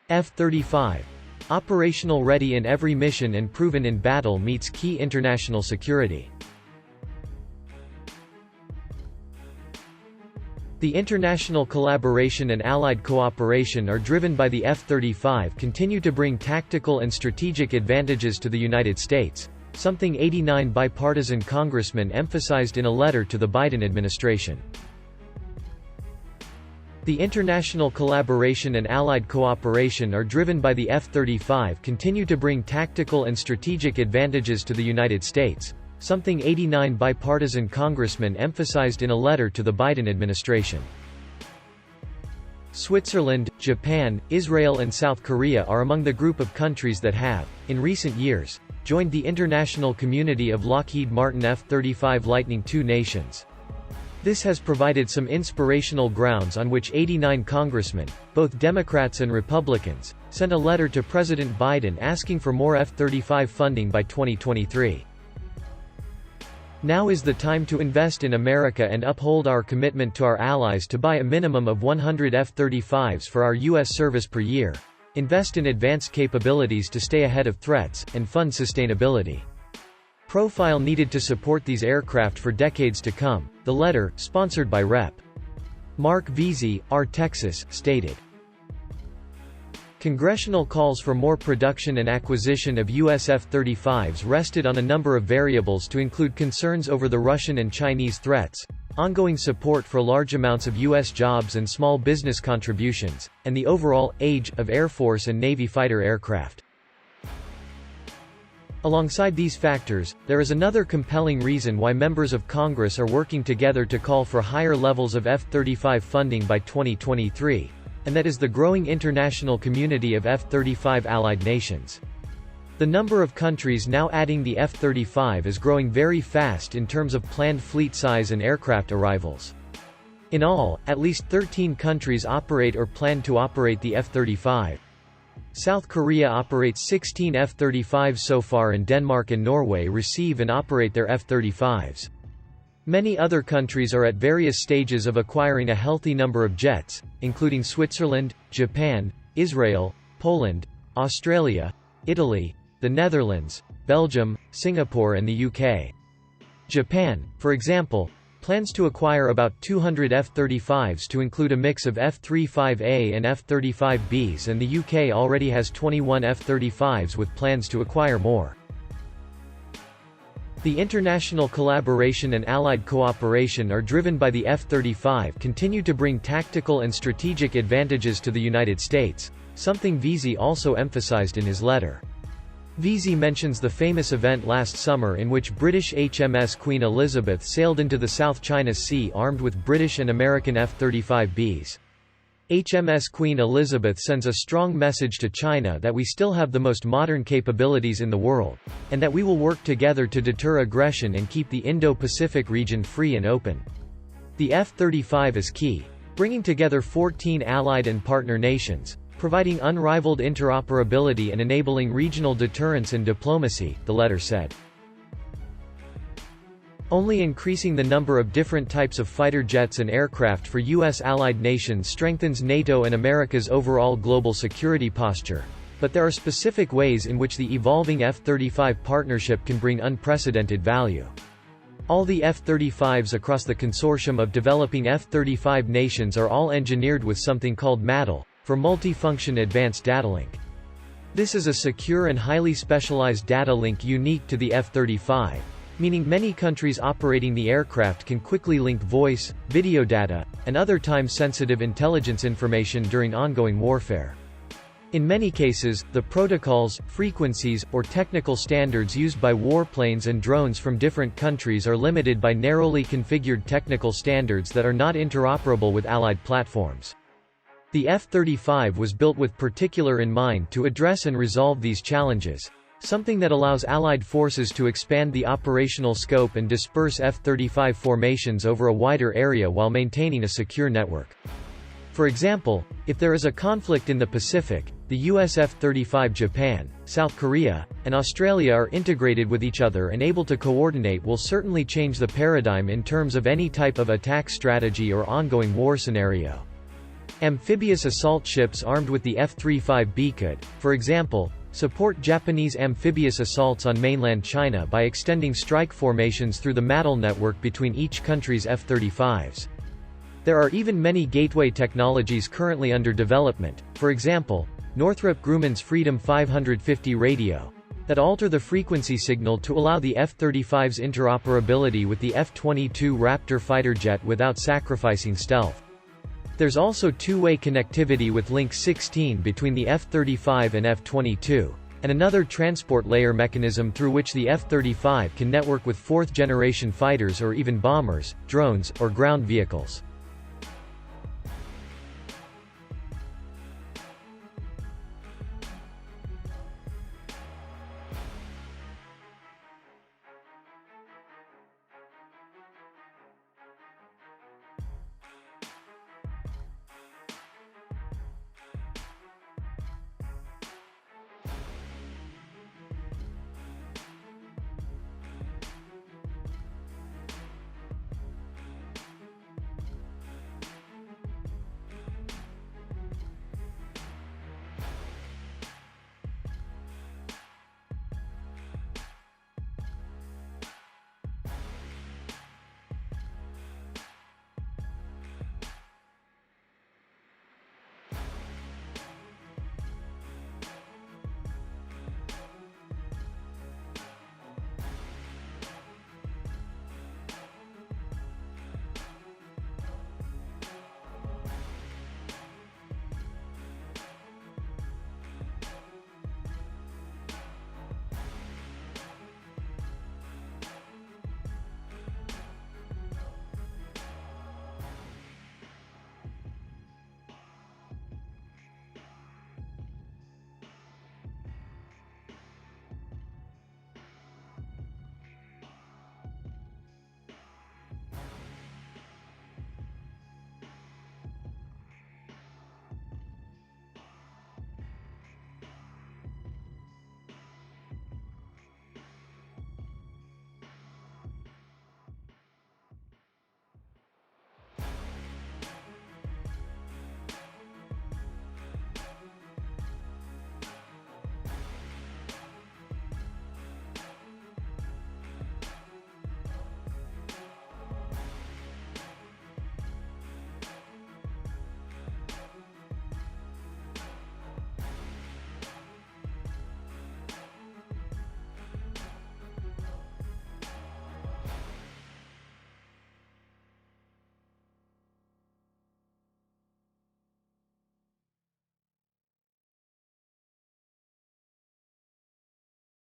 F-35. Operational, ready in every mission and proven in battle, meets key international security. The international collaboration and allied cooperation are driven by the F-35 continue to bring tactical and strategic advantages to the United States, something 89 bipartisan congressmen emphasized in a letter to the Biden administration. The international collaboration and allied cooperation are driven by the F-35 continue to bring tactical and strategic advantages to the United States, something 89 bipartisan congressmen emphasized in a letter to the Biden administration. Switzerland, Japan, Israel and South Korea are among the group of countries that have, in recent years, joined the international community of Lockheed Martin F-35 Lightning II nations. This has provided some inspirational grounds on which 89 congressmen, both Democrats and Republicans, sent a letter to President Biden asking for more F-35 funding by 2023. Now is the time to invest in America and uphold our commitment to our allies to buy a minimum of 100 F-35s for our U.S. service per year, invest in advanced capabilities to stay ahead of threats, and fund sustainability. Profile needed to support these aircraft for decades to come, the letter, sponsored by Rep. Mark Veazey, R. Texas, stated. Congressional calls for more production and acquisition of U.S. F-35s rested on a number of variables to include concerns over the Russian and Chinese threats, ongoing support for large amounts of U.S. jobs and small business contributions, and the overall age of Air Force and Navy fighter aircraft. Alongside these factors, there is another compelling reason why members of Congress are working together to call for higher levels of F-35 funding by 2023, and that is the growing international community of F-35 allied nations. The number of countries now adding the F-35 is growing very fast in terms of planned fleet size and aircraft arrivals. In all, at least 13 countries operate or plan to operate the F-35. South Korea operates 16 F-35s so far, and Denmark and Norway receive and operate their F-35s. Many other countries are at various stages of acquiring a healthy number of jets, including Switzerland, Japan, Israel, Poland, Australia, Italy, the Netherlands, Belgium, Singapore and the UK. Japan, for example, plans to acquire about 200 F-35s to include a mix of F-35A and F-35Bs, and the UK already has 21 F-35s with plans to acquire more. The international collaboration and allied cooperation are driven by the F-35 continue to bring tactical and strategic advantages to the United States, something Veazey also emphasized in his letter. Veazey mentions the famous event last summer in which British HMS Queen Elizabeth sailed into the South China Sea armed with British and American F-35Bs. HMS Queen Elizabeth sends a strong message to China that we still have the most modern capabilities in the world, and that we will work together to deter aggression and keep the Indo-Pacific region free and open. The F-35 is key, bringing together 14 allied and partner nations, providing unrivaled interoperability and enabling regional deterrence and diplomacy, the letter said. Only increasing the number of different types of fighter jets and aircraft for U.S. allied nations strengthens NATO and America's overall global security posture, but there are specific ways in which the evolving F-35 partnership can bring unprecedented value. All the F-35s across the consortium of developing F-35 nations are all engineered with something called MADL, for Multifunction Advanced Data Link. This is a secure and highly specialized data link unique to the F-35, meaning many countries operating the aircraft can quickly link voice, video data, and other time-sensitive intelligence information during ongoing warfare. In many cases, the protocols, frequencies, or technical standards used by warplanes and drones from different countries are limited by narrowly configured technical standards that are not interoperable with allied platforms. The F-35 was built with particular in mind to address and resolve these challenges, something that allows allied forces to expand the operational scope and disperse F-35 formations over a wider area while maintaining a secure network. For example, if there is a conflict in the Pacific, the US F-35 Japan, South Korea, and Australia are integrated with each other and able to coordinate will certainly change the paradigm in terms of any type of attack strategy or ongoing war scenario. Amphibious assault ships armed with the F-35B could, for example, support Japanese amphibious assaults on mainland China by extending strike formations through the MADL network between each country's F-35s. There are even many gateway technologies currently under development, for example, Northrop Grumman's Freedom 550 radio, that alter the frequency signal to allow the F-35's interoperability with the F-22 Raptor fighter jet without sacrificing stealth. There's also two-way connectivity with Link 16 between the F-35 and F-22, and another transport layer mechanism through which the F-35 can network with fourth-generation fighters or even bombers, drones, or ground vehicles.